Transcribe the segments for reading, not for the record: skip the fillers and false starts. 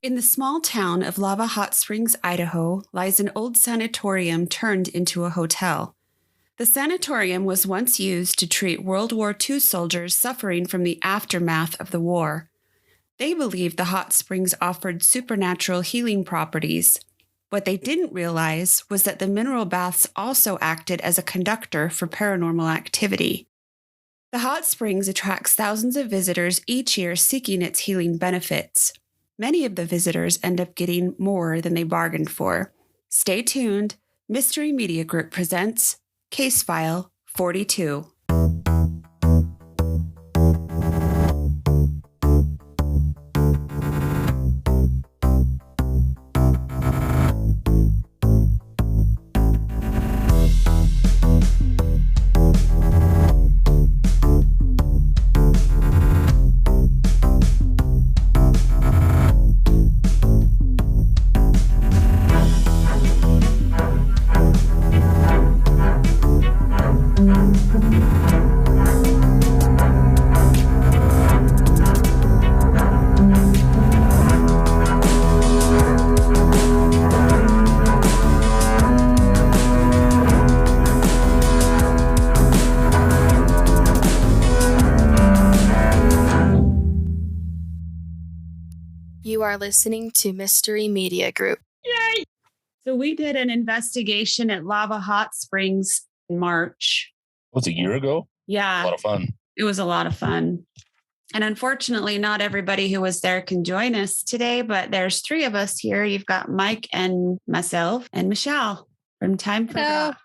In the small town of Lava Hotsprings, Idaho, lies an old sanatorium turned into a hotel. The sanatorium was once used to treat World War II soldiers suffering from the aftermath of the war. They believed the hot springs offered supernatural healing properties. What they didn't realize was that the mineral baths also acted as a conductor for paranormal activity. The hot springs attracts thousands of visitors each year seeking its healing benefits. Many of the visitors end up getting more than they bargained for. Stay tuned. Mystery Media Group presents Case File 42. You are listening to Mystery Media Group. Yay! So we did an investigation at Lava Hotsprings in March. Was it a year ago? Yeah. A lot of fun. It was a lot of fun. And unfortunately, not everybody who was there can join us today, but there's three of us here. You've got Mike and myself and Michelle from Time for God.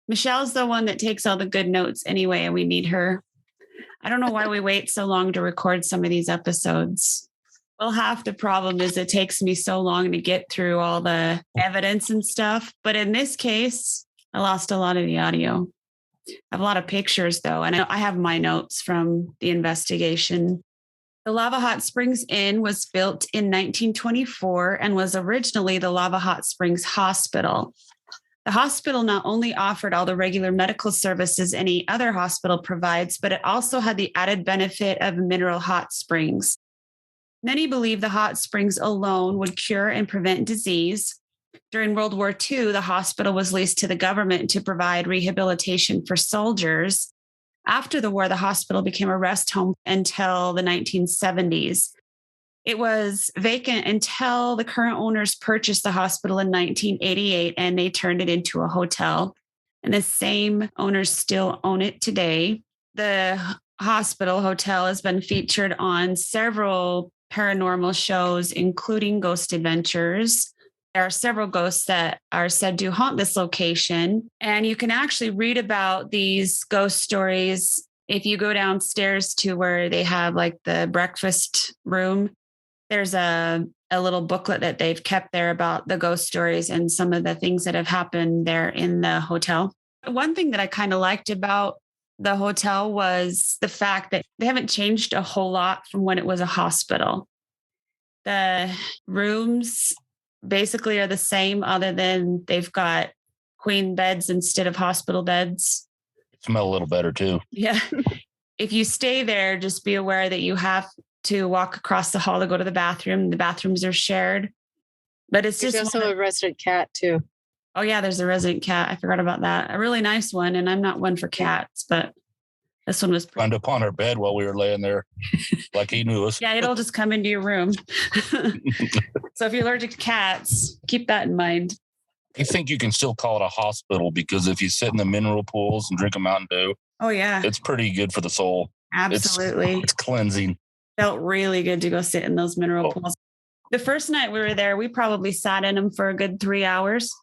Michelle's the one that takes all the good notes anyway, and we need her. I don't know why we wait so long to record some of these episodes. Well, half the problem is it takes me so long to get through all the evidence and stuff. But in this case, I lost a lot of the audio. I have a lot of pictures, though, and I have my notes from the investigation. The Lava Hotsprings Inn was built in 1924 and was originally the Lava Hotsprings Hospital. The hospital not only offered all the regular medical services any other hospital provides, but it also had the added benefit of mineral hot springs. Many believe the hot springs alone would cure and prevent disease. During World War II, the hospital was leased to the government to provide rehabilitation for soldiers. After the war, the hospital became a rest home until the 1970s. It was vacant until the current owners purchased the hospital in 1988, and they turned it into a hotel. And the same owners still own it today. The hotel has been featured on several paranormal shows, including Ghost Adventures. There are several ghosts that are said to haunt this location, and you can actually read about these ghost stories if you go downstairs to where they have like the breakfast room. There's a little booklet that they've kept there about the ghost stories and some of the things that have happened there in the hotel. One thing that I kind of liked about the hotel was the fact that they haven't changed a whole lot from when it was a hospital. The rooms basically are the same, other than they've got queen beds instead of hospital beds. Smell a little better too. Yeah. If you stay there, just be aware that you have to walk across the hall to go to the bathroom. The bathrooms are shared. But it's There's just also a resident cat too. Oh yeah, there's a resident cat. I forgot about that. A really nice one. And I'm not one for cats, but this one was climbed up on our bed while we were laying there, like he knew us. Yeah, it'll just come into your room. So if you're allergic to cats, keep that in mind. I think you can still call it a hospital because if you sit in the mineral pools and drink a Mountain Dew, oh yeah, it's pretty good for the soul. Absolutely, it's cleansing. Felt really good to go sit in those mineral pools. The first night we were there, we probably sat in them for a good 3 hours.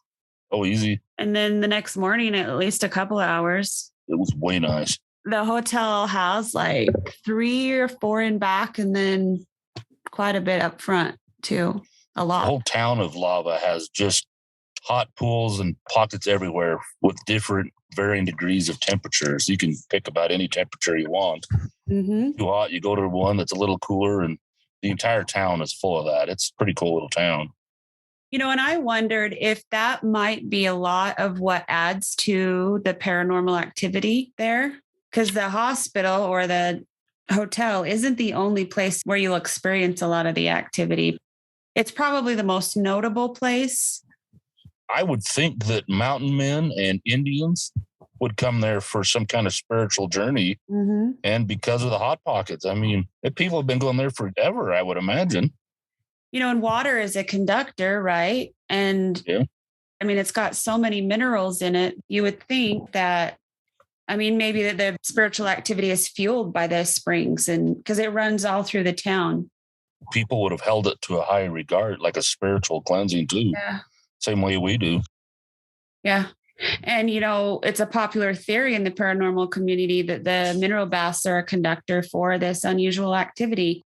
Oh, easy. And then the next morning, at least a couple of hours. It was way nice. The hotel has like 3 or 4 in back and then quite a bit up front too. A lot. The whole town of Lava has just hot pools and pockets everywhere with different varying degrees of temperatures. You can pick about any temperature you want. Mm-hmm. Too hot, you go to one that's a little cooler, and the entire town is full of that. It's a pretty cool little town. You know, and I wondered if that might be a lot of what adds to the paranormal activity there, because the hospital or the hotel isn't the only place where you'll experience a lot of the activity. It's probably the most notable place. I would think that mountain men and Indians would come there for some kind of spiritual journey. Mm-hmm. And because of the hot pockets, I mean, people have been going there forever, I would imagine. And water is a conductor, right? And yeah. I mean, it's got so many minerals in it. You would think that, I mean, maybe that the spiritual activity is fueled by the springs, and because it runs all through the town. People would have held it to a high regard, like a spiritual cleansing too. Yeah. Same way we do. Yeah. And, it's a popular theory in the paranormal community that the mineral baths are a conductor for this unusual activity.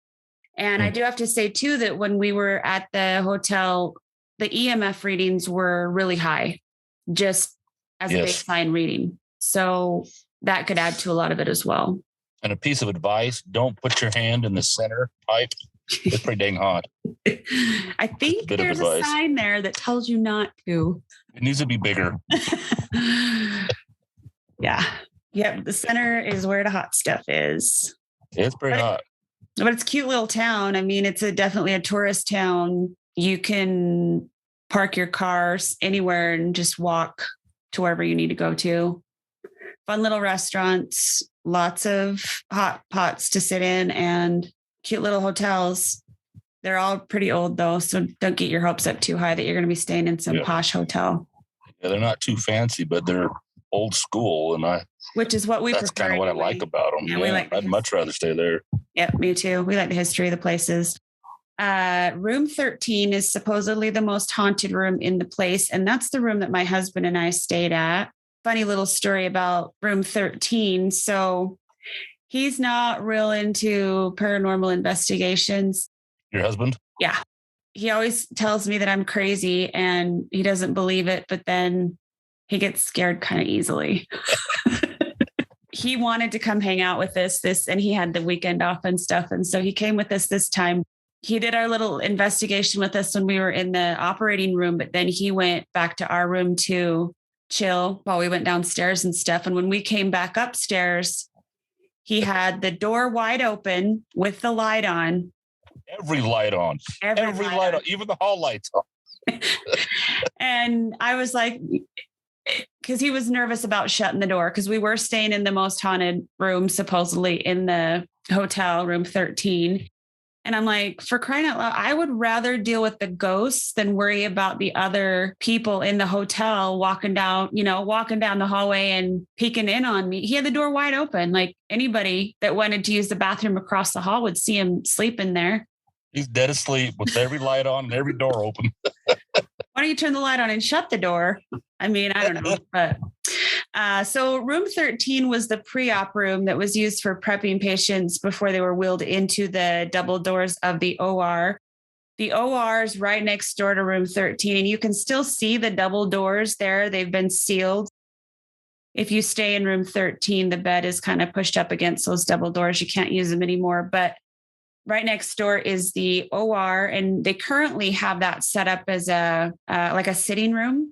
And I do have to say, too, that when we were at the hotel, the EMF readings were really high, just as a baseline reading. So that could add to a lot of it as well. And a piece of advice, don't put your hand in the center pipe. It's pretty dang hot. I think there's a sign there that tells you not to. It needs to be bigger. Yeah. Yep. The center is where the hot stuff is. It's pretty hot. But it's a cute little town. I mean, it's definitely a tourist town. You can park your cars anywhere and just walk to wherever you need to go to. Fun little restaurants, lots of hot pots to sit in, and cute little hotels. They're all pretty old though, so don't get your hopes up too high that you're going to be staying in some posh hotel. Yeah, they're not too fancy, but they're old school, and which is what we that's prefer. Kind of what I like about them. Yeah, I'd much rather stay there. Yep, me too. We like the history of the places. Room 13 is supposedly the most haunted room in the place, and that's the room that my husband and I stayed at. Funny little story about room 13. So he's not real into paranormal investigations. Your husband? Yeah. He always tells me that I'm crazy and he doesn't believe it, but then he gets scared kind of easily. He wanted to come hang out with us and he had the weekend off and stuff. And so he came with us this time. He did our little investigation with us when we were in the operating room, but then he went back to our room to chill while we went downstairs and stuff. And when we came back upstairs, he had the door wide open with the light on. Every light on. Every light on. Even the hall lights on. And I was like, because he was nervous about shutting the door, because we were staying in the most haunted room, supposedly in the hotel, room 13. And I'm like, for crying out loud, I would rather deal with the ghosts than worry about the other people in the hotel walking down the hallway and peeking in on me. He had the door wide open. Like anybody that wanted to use the bathroom across the hall would see him sleeping there. He's dead asleep with every light on and every door open. Why don't you turn the light on and shut the door? I mean, I don't know. But so room 13 was the pre-op room that was used for prepping patients before they were wheeled into the double doors of the OR. The OR is right next door to room 13, and you can still see the double doors there. They've been sealed. If you stay in room 13, the bed is kind of pushed up against those double doors. You can't use them anymore. But right next door is the OR, and they currently have that set up as like a sitting room.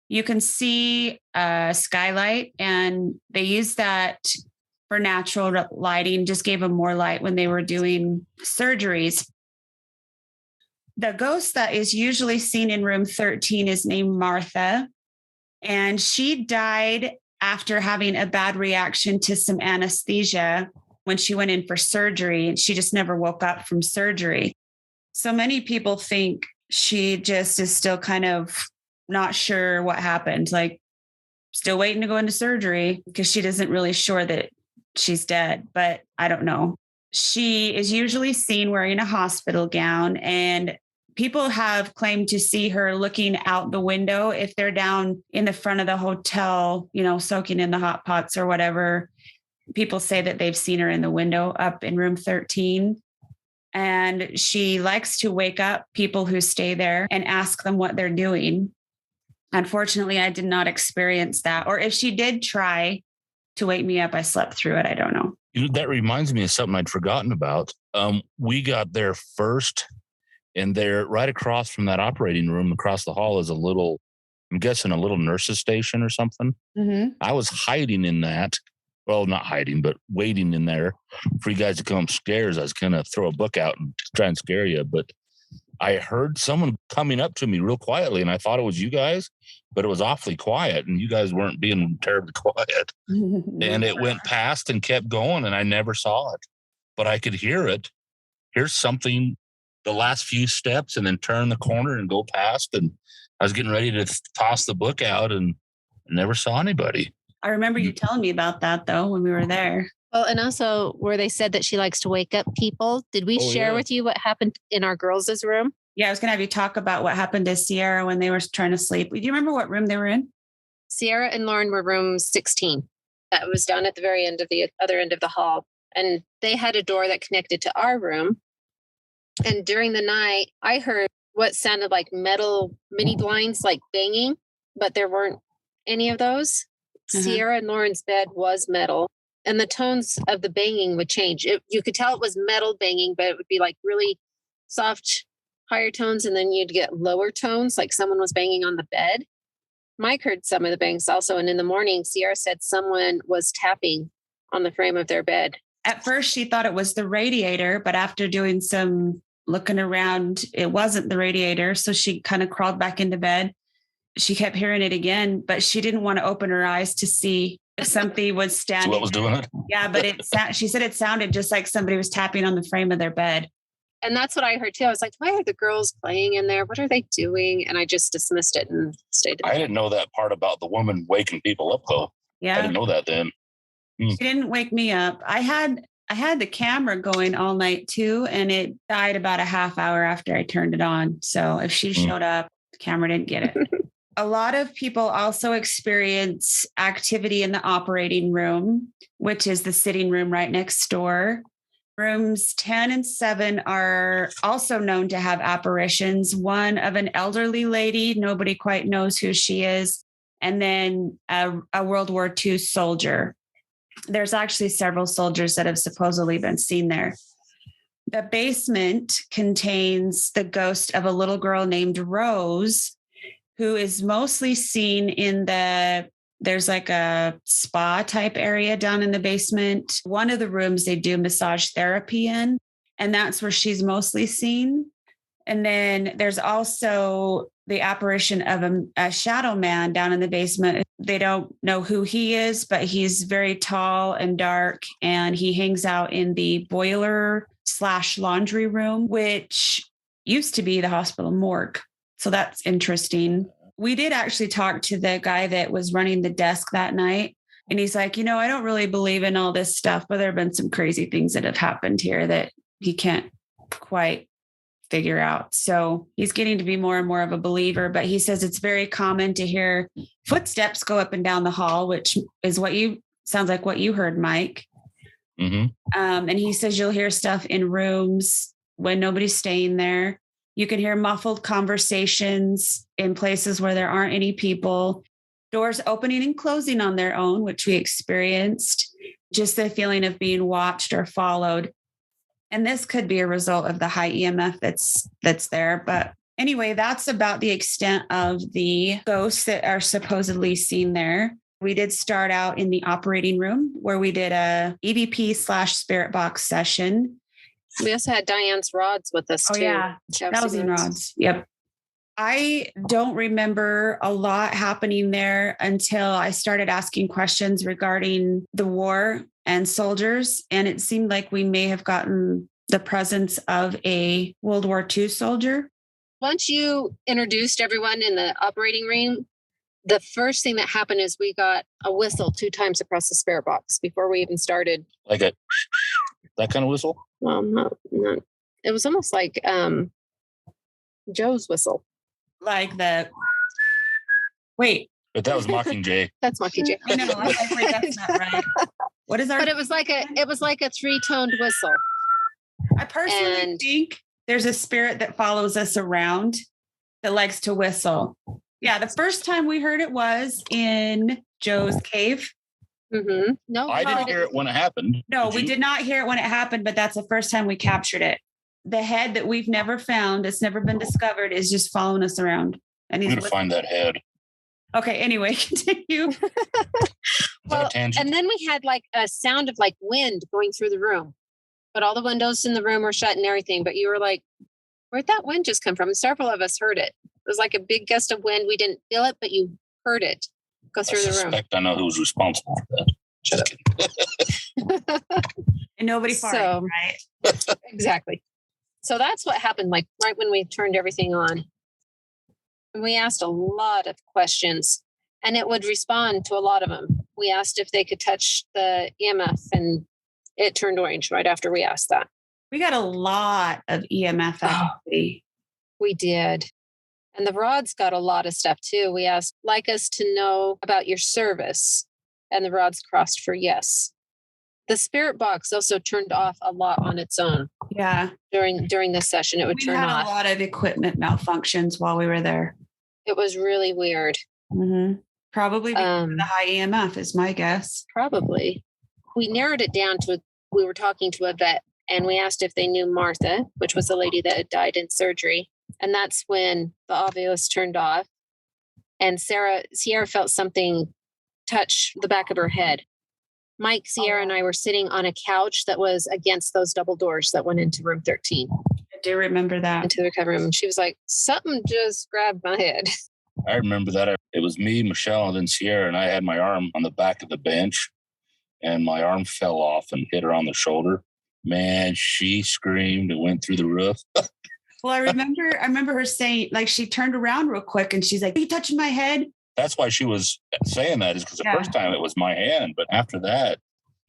You can see a skylight, and they use that for natural lighting, just gave them more light when they were doing surgeries. The ghost that is usually seen in room 13 is named Martha, and she died after having a bad reaction to some anesthesia when she went in for surgery, and she just never woke up from surgery. So many people think she just is still kind of not sure what happened, like still waiting to go into surgery because she isn't really sure that she's dead, but I don't know. She is usually seen wearing a hospital gown, and people have claimed to see her looking out the window if they're down in the front of the hotel, soaking in the hot pots or whatever. People say that they've seen her in the window up in room 13. And she likes to wake up people who stay there and ask them what they're doing. Unfortunately, I did not experience that. Or if she did try to wake me up, I slept through it. I don't know. That reminds me of something I'd forgotten about. We got there first, and there right across from that operating room, across the hall is a little nurse's station or something. Mm-hmm. I was hiding in that. Well, not hiding, but waiting in there for you guys to come upstairs. I was going to throw a book out and try and scare you, but I heard someone coming up to me real quietly, and I thought it was you guys, but it was awfully quiet, and you guys weren't being terribly quiet. And it went past and kept going, and I never saw it, but I could hear it. Here's something, the last few steps, and then turn the corner and go past. And I was getting ready to toss the book out and never saw anybody. I remember you telling me about that, though, when we were there. Well, and also where they said that she likes to wake up people. Did we share with you what happened in our girls' room? Yeah, I was going to have you talk about what happened to Sierra when they were trying to sleep. Do you remember what room they were in? Sierra and Lauren were room 16. That was down at the very end of the other end of the hall. And they had a door that connected to our room. And during the night, I heard what sounded like metal mini blinds, like banging, but there weren't any of those. Sierra and Lauren's bed was metal. And the tones of the banging would change. You could tell it was metal banging, but it would be like really soft, higher tones. And then you'd get lower tones, like someone was banging on the bed. Mike heard some of the bangs also. And in the morning, Sierra said someone was tapping on the frame of their bed. At first, she thought it was the radiator, but after doing some looking around, it wasn't the radiator. So she kind of crawled back into bed. She kept hearing it again, but she didn't want to open her eyes to see if something was standing. What was doing it? Yeah, but she said it sounded just like somebody was tapping on the frame of their bed. And that's what I heard too. I was like, why are the girls playing in there? What are they doing? And I just dismissed it and stayed. I didn't know that part about the woman waking people up, though. Yeah. I didn't know that then. She didn't wake me up. I had the camera going all night too, and it died about a half hour after I turned it on. So if she showed up, the camera didn't get it. A lot of people also experience activity in the operating room, which is the sitting room right next door. Rooms 10 and 7 are also known to have apparitions. One of an elderly lady, nobody quite knows who she is, and then a World War II soldier. There's actually several soldiers that have supposedly been seen there. The basement contains the ghost of a little girl named Rose, who is mostly seen in there's like a spa type area down in the basement. One of the rooms they do massage therapy in, and that's where she's mostly seen. And then there's also the apparition of a shadow man down in the basement. They don't know who he is, but he's very tall and dark, and he hangs out in the boiler/laundry room, which used to be the hospital morgue. So that's interesting. We did actually talk to the guy that was running the desk that night. And he's like, I don't really believe in all this stuff, but there have been some crazy things that have happened here that he can't quite figure out. So he's getting to be more and more of a believer, but he says it's very common to hear footsteps go up and down the hall, which is sounds like what you heard, Mike. Mm-hmm. And he says you'll hear stuff in rooms when nobody's staying there. You can hear muffled conversations in places where there aren't any people, doors opening and closing on their own, which we experienced, just the feeling of being watched or followed. And this could be a result of the high EMF that's there. But anyway, that's about the extent of the ghosts that are supposedly seen there. We did start out in the operating room where we did a EVP/spirit box session. We also had Diane's rods with us too. Yeah, dowsing rods. Yep. I don't remember a lot happening there until I started asking questions regarding the war and soldiers. And it seemed like we may have gotten the presence of a World War II soldier. Once you introduced everyone in the operating room, the first thing that happened is we got a whistle 2 times across the spirit box before we even started. Like that kind of whistle? Well, not. It was almost like Joe's whistle. Like wait. But that was Mockingjay. That's Mockingjay. I know. I was like, that's not right. What is our? But it was like a 3-toned whistle. I personally think there's a spirit that follows us around that likes to whistle. Yeah, the first time we heard it was in Joe's cave. Mm-hmm. No, I didn't hear it when it happened. No, we did not hear it when it happened, but that's the first time we captured it. The head that we've never found, it's never been discovered, is just following us around. And he's going to find that head. Okay, anyway, continue. Well, and then we had like a sound of like wind going through the room, but all the windows in the room were shut and everything. But you were like, where'd that wind just come from? And several of us heard it. It was like a big gust of wind. We didn't feel it, but you heard it go through the room. I suspect I know who's responsible for that. Shut up. And nobody farted, right? Exactly. So that's what happened, like right when we turned everything on. And we asked a lot of questions, and it would respond to a lot of them. We asked if they could touch the EMF, and it turned orange right after we asked that. We got a lot of EMF activity. We did. And the rods got a lot of stuff too. We asked, like us to know about your service, and the rods crossed for yes. The spirit box also turned off a lot on its own. Yeah. During this session, it would turn off. We had a lot of equipment malfunctions while we were there. It was really weird. Mm-hmm. Probably because of the high EMF is my guess. Probably. We narrowed it down to, we were talking to a vet, and we asked if they knew Martha, which was the lady that had died in surgery. And that's when the obvious turned off. And Sierra felt something touch the back of her head. Mike, Sierra, and I were sitting on a couch that was against those double doors that went into room 13. I do remember that. Into the recovery room. And she was like, something just grabbed my head. I remember that. It was me, Michelle, and then Sierra, and I had my arm on the back of the bench, and my arm fell off and hit her on the shoulder. Man, she screamed and went through the roof. Well, I remember her saying, like, she turned around real quick and she's like, "Are you touching my head?" That's why she was saying that, is because the first time it was my hand, but after that,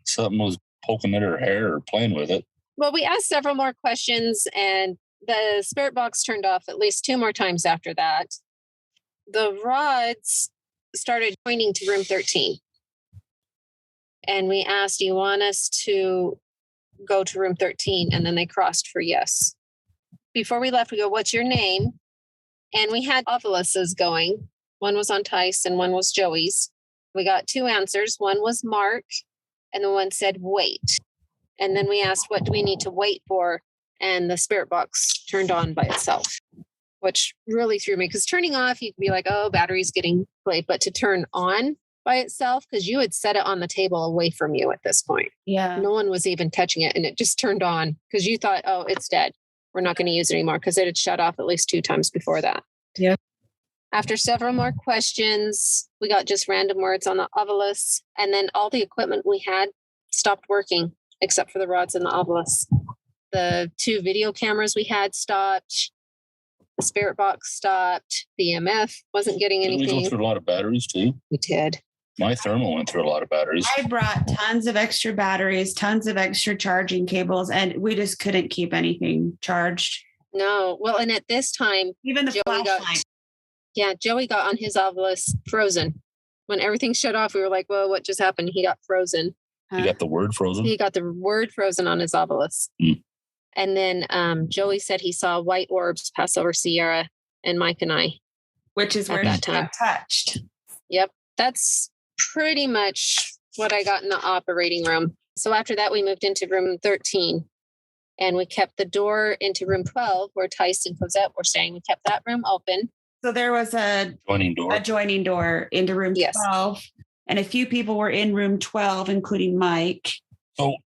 something was poking at her hair or playing with it. Well, we asked several more questions, and the spirit box turned off at least 2 more times after that. The rods started pointing to room 13. And we asked, do you want us to go to room 13? And then they crossed for yes. Before we left, we go, what's your name? And we had ovuluses going. One was on Tice and one was Joey's. We got 2 answers. One was Mark, and the one said wait. And then we asked, what do we need to wait for? And the spirit box turned on by itself, which really threw me, because turning off, you could be like, oh, battery's getting played. But to turn on by itself, because you had set it on the table away from you at this point. Yeah. No one was even touching it, and it just turned on because you thought, oh, it's dead. We're not going to use it anymore, because it had shut off at least 2 times before that. Yeah. After several more questions, we got just random words on the ovilus, and then all the equipment we had stopped working except for the rods and the ovilus. The 2 video cameras we had stopped. The spirit box stopped. The EMF wasn't getting anything. We went through a lot of batteries too. We did. My thermal went through a lot of batteries. I brought tons of extra batteries, tons of extra charging cables, and we just couldn't keep anything charged. No. Well, and at this time, even the flashlight. Joey got on his ovilus frozen. When everything shut off, we were like, well, what just happened? He got frozen. He got the word frozen? He got the word frozen on his ovilus. And then Joey said he saw white orbs pass over Sierra and Mike and I. Which is where he got touched. Yep. That's pretty much what I got in the operating room. So after that, we moved into room 13. And we kept the door into room 12, where Tice and Cosette were staying. We kept that room open. So there was a adjoining door into room 12. And a few people were in room 12, including Mike. So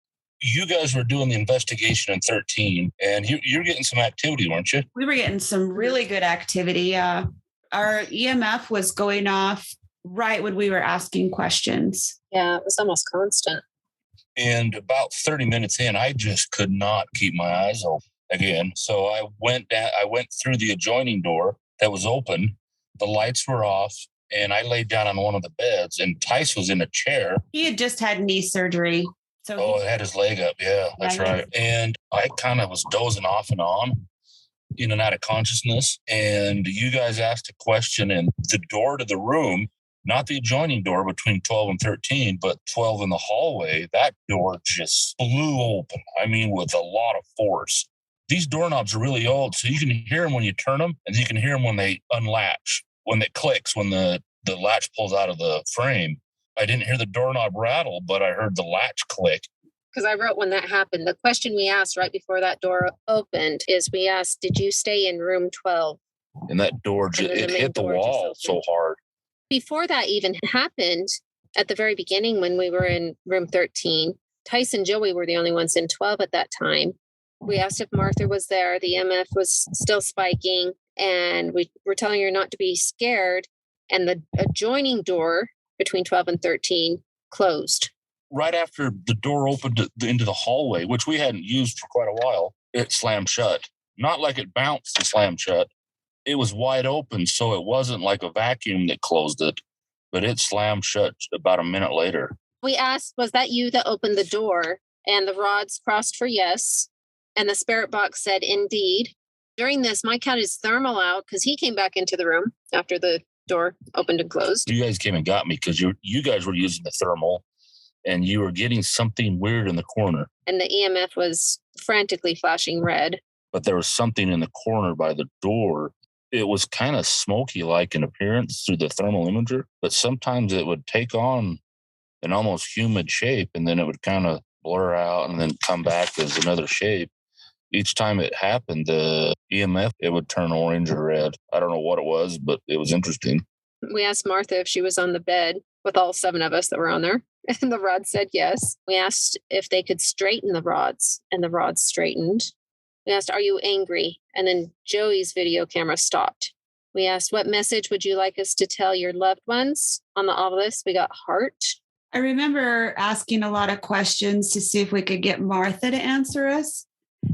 you guys were doing the investigation in 13, and you're getting some activity, weren't you? We were getting some really good activity. Our EMF was going off right when we were asking questions. Yeah, it was almost constant. And about 30 minutes in, I just could not keep my eyes open again. So I went through the adjoining door that was open. The lights were off, and I laid down on one of the beds, and Tice was in a chair. He had just had knee surgery. So he had his leg up. Yeah, that's right. And I kind of was dozing off and on, in and out of consciousness. And you guys asked a question, and the door to the room, not the adjoining door between 12 and 13, but 12 in the hallway, that door just flew open. I mean, with a lot of force. These doorknobs are really old, so you can hear them when you turn them, and you can hear them when they unlatch, when it clicks, when the latch pulls out of the frame. I didn't hear the doorknob rattle, but I heard the latch click. Because I wrote when that happened. The question we asked right before that door opened is, we asked, did you stay in room 12? And that door, it hit the wall so hard. Before that even happened, at the very beginning when we were in room 13, Tice and Joey were the only ones in 12 at that time. We asked if Martha was there. The EMF was still spiking, and we were telling her not to be scared. And the adjoining door between 12 and 13 closed. Right after the door opened into the hallway, which we hadn't used for quite a while, it slammed shut. Not like it bounced and slammed shut. It was wide open, so it wasn't like a vacuum that closed it, but it slammed shut about a minute later. We asked, was that you that opened the door? And the rods crossed for yes. And the spirit box said, indeed. During this, Mike had his thermal out because he came back into the room after the door opened and closed. You guys came and got me because you guys were using the thermal and you were getting something weird in the corner. And the EMF was frantically flashing red. But there was something in the corner by the door. It was kind of smoky-like in appearance through the thermal imager, but sometimes it would take on an almost humid shape, and then it would kind of blur out and then come back as another shape. Each time it happened, the EMF, it would turn orange or red. I don't know what it was, but it was interesting. We asked Martha if she was on the bed with all 7 of us that were on there, and the rods said yes. We asked if they could straighten the rods, and the rods straightened. We asked, are you angry? And then Joey's video camera stopped. We asked, what message would you like us to tell your loved ones? On the obelisk, we got heart. I remember asking a lot of questions to see if we could get Martha to answer us.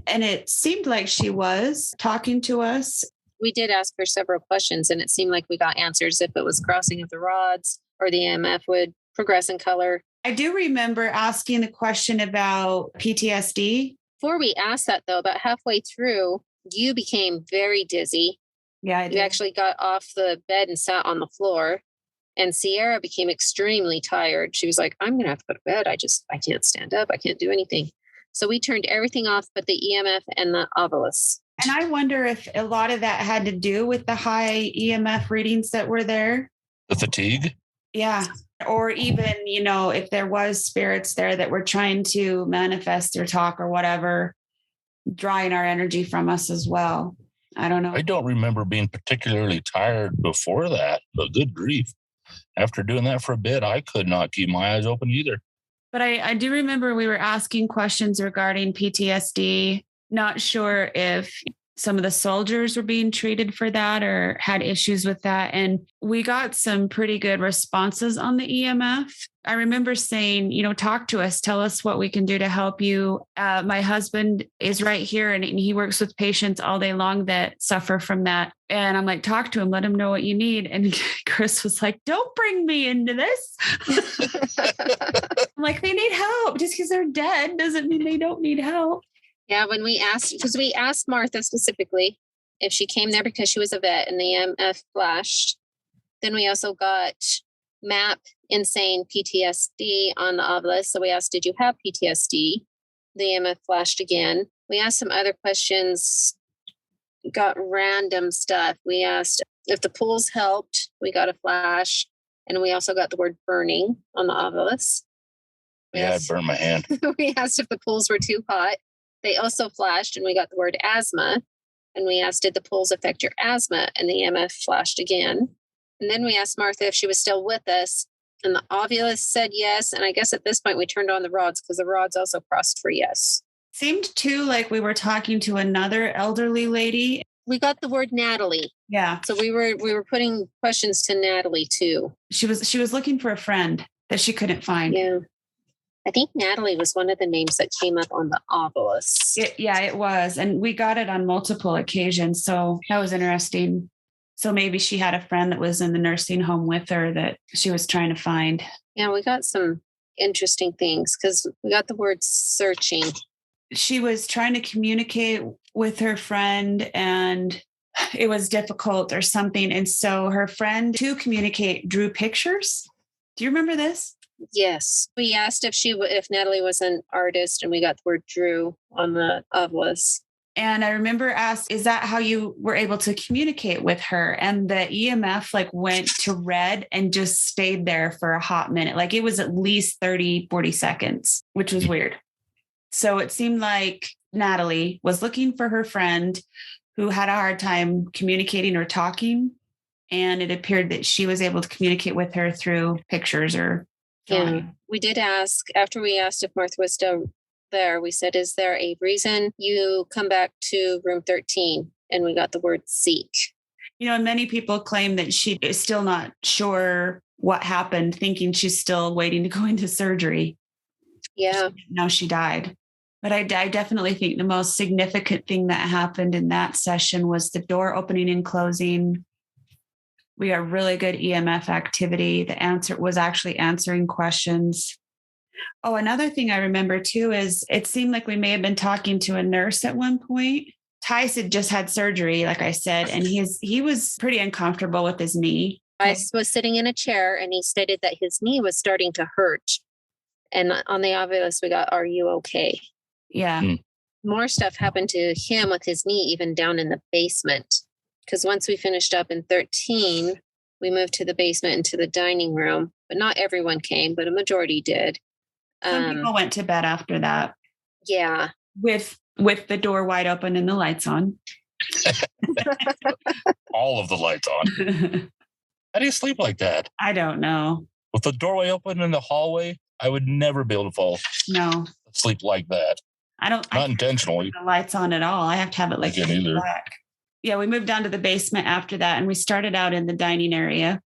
And it seemed like she was talking to us. We did ask her several questions, and it seemed like we got answers if it was crossing of the rods or the EMF would progress in color. I do remember asking the question about PTSD. Before we asked that, though, about halfway through, you became very dizzy. Yeah, I did. You actually got off the bed and sat on the floor. And Sierra became extremely tired. She was like, I'm going to have to go to bed. I can't stand up. I can't do anything. So we turned everything off but the EMF and the obelisk. And I wonder if a lot of that had to do with the high EMF readings that were there. The fatigue? Yeah. Or even, if there was spirits there that were trying to manifest or talk or whatever, drawing our energy from us as well. I don't know. I don't remember being particularly tired before that, but good grief. After doing that for a bit, I could not keep my eyes open either. But I do remember we were asking questions regarding PTSD. Not sure if some of the soldiers were being treated for that or had issues with that. And we got some pretty good responses on the EMF. I remember saying, talk to us, tell us what we can do to help you. My husband is right here and he works with patients all day long that suffer from that. And I'm like, talk to him, let him know what you need. And Chris was like, don't bring me into this. I'm like, they need help. Just because they're dead doesn't mean they don't need help. Yeah, when we asked Martha specifically if she came there because she was a vet and the EMF flashed. Then we also got MAP, insane PTSD on the obelisk. So we asked, did you have PTSD? The EMF flashed again. We asked some other questions, got random stuff. We asked if the pools helped. We got a flash. And we also got the word burning on the obelisk. Yeah, I burned my hand. We asked if the pools were too hot. They also flashed and we got the word asthma. And we asked, did the pools affect your asthma? And the EMF flashed again. And then we asked Martha if she was still with us. And the obelisk said yes. And I guess at this point we turned on the rods because the rods also crossed for yes. Seemed too like we were talking to another elderly lady. We got the word Natalie. Yeah. So we were putting questions to Natalie too. She was looking for a friend that she couldn't find. Yeah. I think Natalie was one of the names that came up on the obelisk. It was. And we got it on multiple occasions. So that was interesting. So maybe she had a friend that was in the nursing home with her that she was trying to find. Yeah, we got some interesting things because we got the word searching. She was trying to communicate with her friend and it was difficult or something. And so her friend to communicate drew pictures. Do you remember this? Yes. We asked if Natalie was an artist and we got the word drew on the obelisk. And I remember asked, is that how you were able to communicate with her? And the EMF went to red and just stayed there for a hot minute. It was at least 30, 40 seconds, which was weird. So it seemed like Natalie was looking for her friend who had a hard time communicating or talking. And it appeared that she was able to communicate with her through pictures or drawing. Yeah. We did ask, after we asked if Martha was still there, we said, is there a reason you come back to room 13? And we got the word seek. Many people claim that she is still not sure what happened, thinking she's still waiting to go into surgery. Yeah. Now she died. But I definitely think the most significant thing that happened in that session was the door opening and closing. We got really good EMF activity. The answer was actually answering questions. Oh, another thing I remember too is it seemed like we may have been talking to a nurse at one point. Tice had just had surgery, like I said, and he was pretty uncomfortable with his knee. Tice was sitting in a chair and he stated that his knee was starting to hurt. And on the obvious, we got, are you okay? Yeah. More stuff happened to him with his knee, even down in the basement. Because once we finished up in 13, we moved to the basement into the dining room. But not everyone came, but a majority did. Some people went to bed after that. Yeah. With the door wide open and the lights on. All of the lights on. How do you sleep like that? I don't know. With the doorway open in the hallway, I would never be able to fall asleep like that. Not intentionally. The lights on at all. I have to have it like black. Yeah, we moved down to the basement after that, and we started out in the dining area.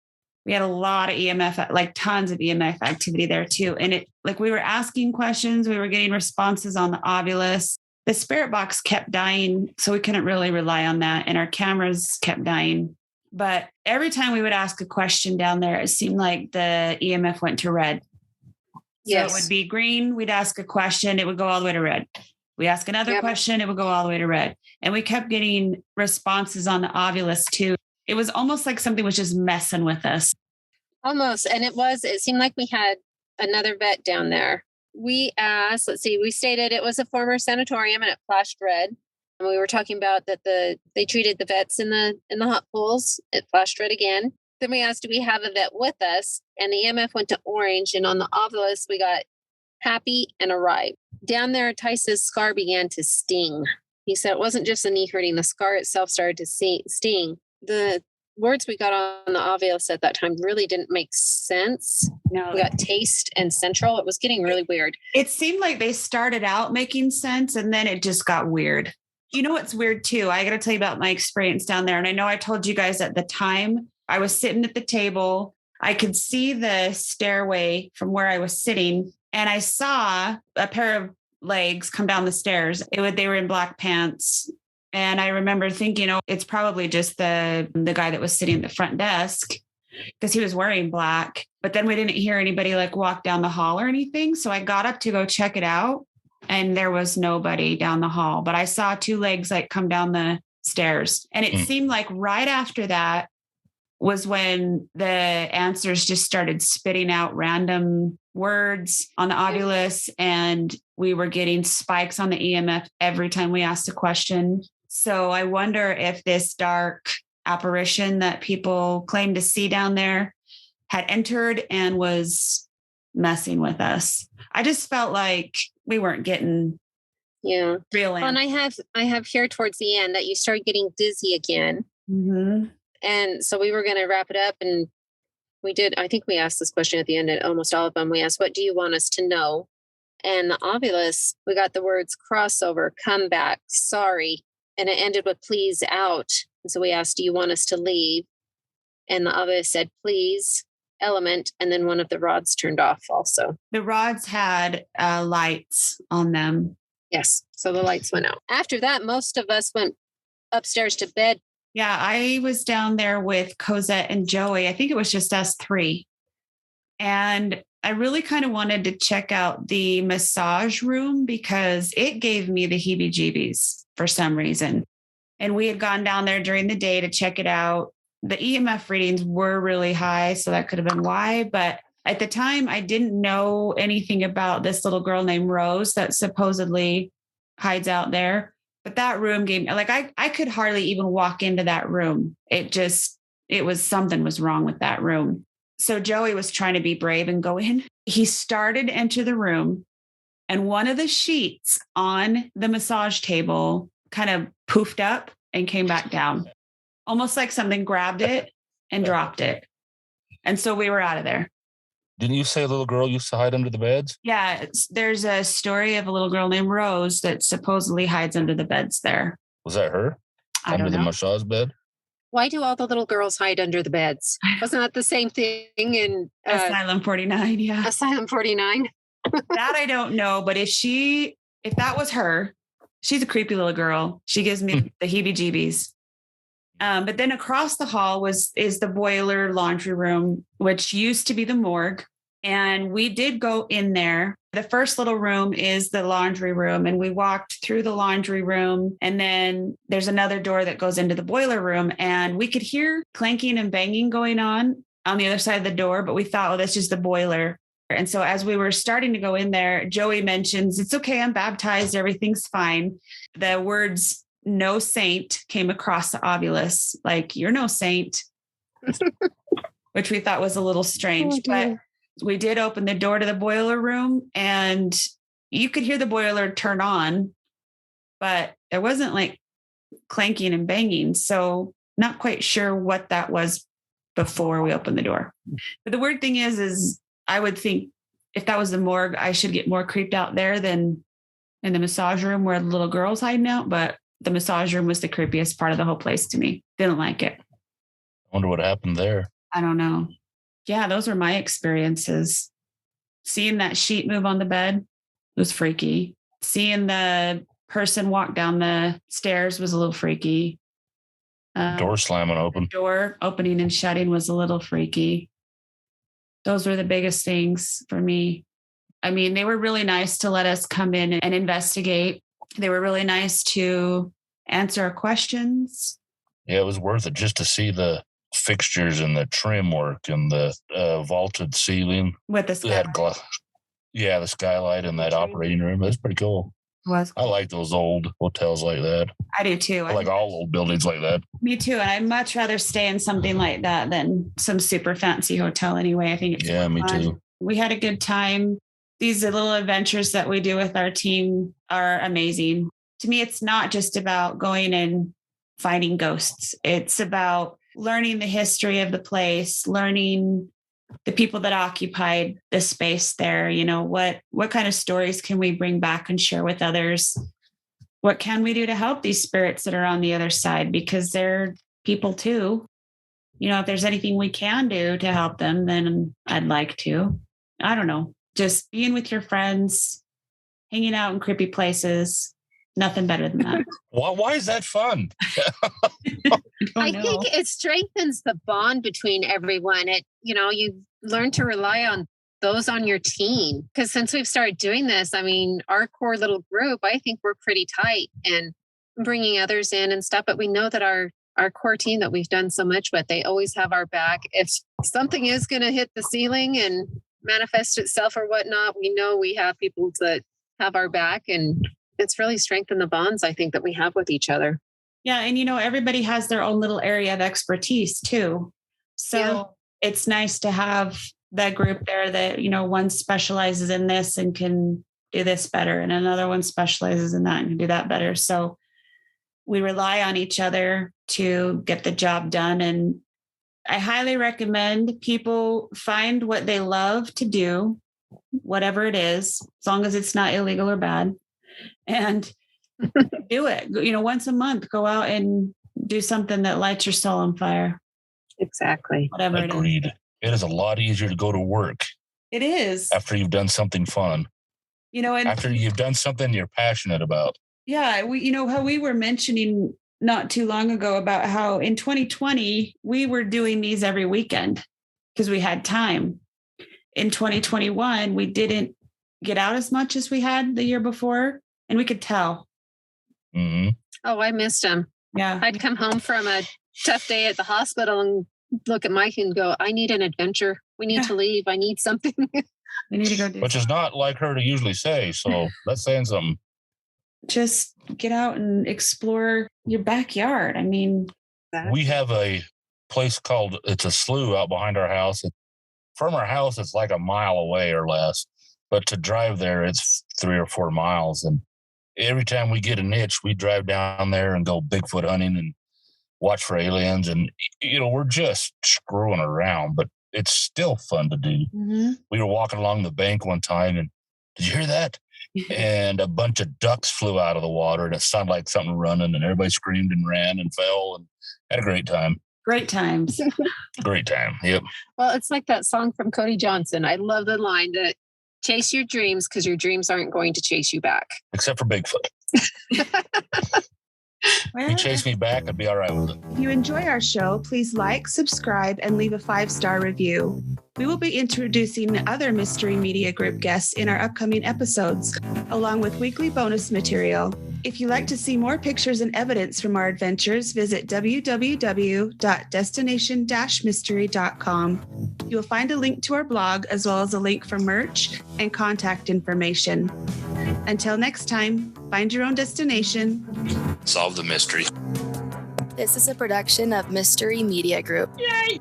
We had a lot of EMF, like tons of EMF activity there too. And we were asking questions, we were getting responses on the Ovilus. The spirit box kept dying, so we couldn't really rely on that. And our cameras kept dying. But every time we would ask a question down there, it seemed like the EMF went to red. Yes. So it would be green. We'd ask a question. It would go all the way to red. We ask another question. It would go all the way to red. And we kept getting responses on the Ovilus too. It was almost like something was just messing with us. Almost. And it seemed like we had another vet down there. We asked, we stated it was a former sanatorium and it flashed red. And we were talking about that they treated the vets in the hot pools. It flashed red again. Then we asked, do we have a vet with us? And the EMF went to orange. And on the Ovilus, we got happy and arrived. Down there, Tice's scar began to sting. He said it wasn't just the knee hurting. The scar itself started to sting. The words we got on the Ovilus at that time really didn't make sense. No. We got taste and central. It was getting really weird. It seemed like they started out making sense and then it just got weird. You know what's weird too? I got to tell you about my experience down there. And I know I told you guys at the time, I was sitting at the table. I could see the stairway from where I was sitting. And I saw a pair of legs come down the stairs. They were in black pants. And I remember thinking, it's probably just the guy that was sitting at the front desk because he was wearing black. But then we didn't hear anybody walk down the hall or anything. So I got up to go check it out and there was nobody down the hall. But I saw two legs come down the stairs. And it seemed like right after that was when the answers just started spitting out random words on the Ovilus. And we were getting spikes on the EMF every time we asked a question. So I wonder if this dark apparition that people claim to see down there had entered and was messing with us. I just felt like we weren't getting real answers. And I have here towards the end that you started getting dizzy again. Mm-hmm. And so we were going to wrap it up. And we did. I think we asked this question at the end at almost all of them. We asked, what do you want us to know? And the Ovilus, we got the words crossover, come back, sorry. And it ended with please out. And so we asked, do you want us to leave? And the Ovilus said, please, element. And then one of the rods turned off also. The rods had lights on them. Yes. So the lights went out. After that, most of us went upstairs to bed. Yeah, I was down there with Cosette and Joey. I think it was just us three. And I really kind of wanted to check out the massage room because it gave me the heebie-jeebies for some reason. And we had gone down there during the day to check it out. The EMF readings were really high, so that could have been why. But at the time, I didn't know anything about this little girl named Rose that supposedly hides out there. But that room gave me, I could hardly even walk into that room. Something was wrong with that room. So Joey was trying to be brave and go in. He started to enter the room and one of the sheets on the massage table kind of poofed up and came back down, almost like something grabbed it and dropped it. And so we were out of there. Didn't you say a little girl used to hide under the beds? Yeah, there's a story of a little girl named Rose that supposedly hides under the beds there. Was that her? I Under don't the know. massage bed? Why do all the little girls hide under the beds? Wasn't that the same thing in Asylum 49, yeah. Asylum 49? That I don't know, but if that was her, she's a creepy little girl. She gives me the heebie-jeebies. But then across the hall is the boiler laundry room, which used to be the morgue. And we did go in there. The first little room is the laundry room. And we walked through the laundry room. And then there's another door that goes into the boiler room. And we could hear clanking and banging going on the other side of the door. But we thought, oh, that's just the boiler. And so as we were starting to go in there, Joey mentions, it's okay, I'm baptized, everything's fine. The words "no saint" came across the ovulus, like, you're no saint, which we thought was a little strange. But we did open the door to the boiler room and you could hear the boiler turn on, but there wasn't like clanking and banging. So not quite sure what that was before we opened the door. But the weird thing is I would think if that was the morgue, I should get more creeped out there than in the massage room where the little girl's hiding out. But the massage room was the creepiest part of the whole place to me. Didn't like it. I wonder what happened there. I don't know. Yeah, those were my experiences. Seeing that sheet move on the bed was freaky. Seeing the person walk down the stairs was a little freaky. Door slamming open. Door opening and shutting was a little freaky. Those were the biggest things for me. I mean, they were really nice to let us come in and investigate. They were really nice to answer our questions. Yeah, it was worth it just to see the fixtures and the trim work and the vaulted ceiling. With the skylight. The skylight in that operating room. That's pretty cool. Was cool. I like those old hotels like that. I do too. I like all old buildings like that. Me too. And I'd much rather stay in something like that than some super fancy hotel anyway. I think it's me too. We had a good time. These little adventures that we do with our team are amazing. To me, it's not just about going and finding ghosts. It's about learning the history of the place, learning the people that occupied the space there. You know, what kind of stories can we bring back and share with others? What can we do to help these spirits that are on the other side? Because they're people too. You know, if there's anything we can do to help them, then I'd like to. I don't know. Just being with your friends, hanging out in creepy places. Nothing better than that. Why is that fun? I think it strengthens the bond between everyone. You learn to rely on those on your team. Because since we've started doing this, I mean, our core little group, I think we're pretty tight and bringing others in and stuff. But we know that our core team that we've done so much with, they always have our back. If something is going to hit the ceiling and manifest itself or whatnot, we know we have people that have our back, and it's really strengthened the bonds, I think, that we have with each other. Yeah. And, everybody has their own little area of expertise too. So It's nice to have that group there that, one specializes in this and can do this better, and another one specializes in that and can do that better. So we rely on each other to get the job done. And I highly recommend people find what they love to do, whatever it is, as long as it's not illegal or bad, and do it. Once a month, go out and do something that lights your soul on fire. Exactly. Whatever Agreed. it is. It is a lot easier to go to work. It is. After you've done something fun. And after you've done something you're passionate about. Yeah. How we were mentioning not too long ago about how in 2020, we were doing these every weekend because we had time. In 2021, we didn't get out as much as we had the year before, and we could tell. Mm-hmm. Oh, I missed him. Yeah. I'd come home from a tough day at the hospital and look at Mike and go, I need an adventure. We need to leave. I need something. We need to go do Which is not like her to usually say. So that's saying something. Just get out and explore your backyard. I mean, we have a place called, it's a slough out behind our house. From our house, it's like a mile away or less. But to drive there, it's 3 or 4 miles. And every time we get an itch, we drive down there and go Bigfoot hunting and watch for aliens. And, we're just screwing around. But it's still fun to do. Mm-hmm. We were walking along the bank one time, and did you hear that? And a bunch of ducks flew out of the water, and it sounded like something running, and everybody screamed and ran and fell and had a great time. Great times. Great time. Yep. Well, it's like that song from Cody Johnson. I love the line that chase your dreams because your dreams aren't going to chase you back. Except for Bigfoot. Well, You chase me back, I'd be all right with it. if you enjoy our show, please like, subscribe, and leave a 5-star review. We will be introducing other Mystery Media Group guests in our upcoming episodes, along with weekly bonus material. If you'd like to see more pictures and evidence from our adventures, visit www.destination-mystery.com. You'll find a link to our blog as well as a link for merch and contact information. Until next time, find your own destination. Solve the mystery. This is a production of Mystery Media Group. Yay!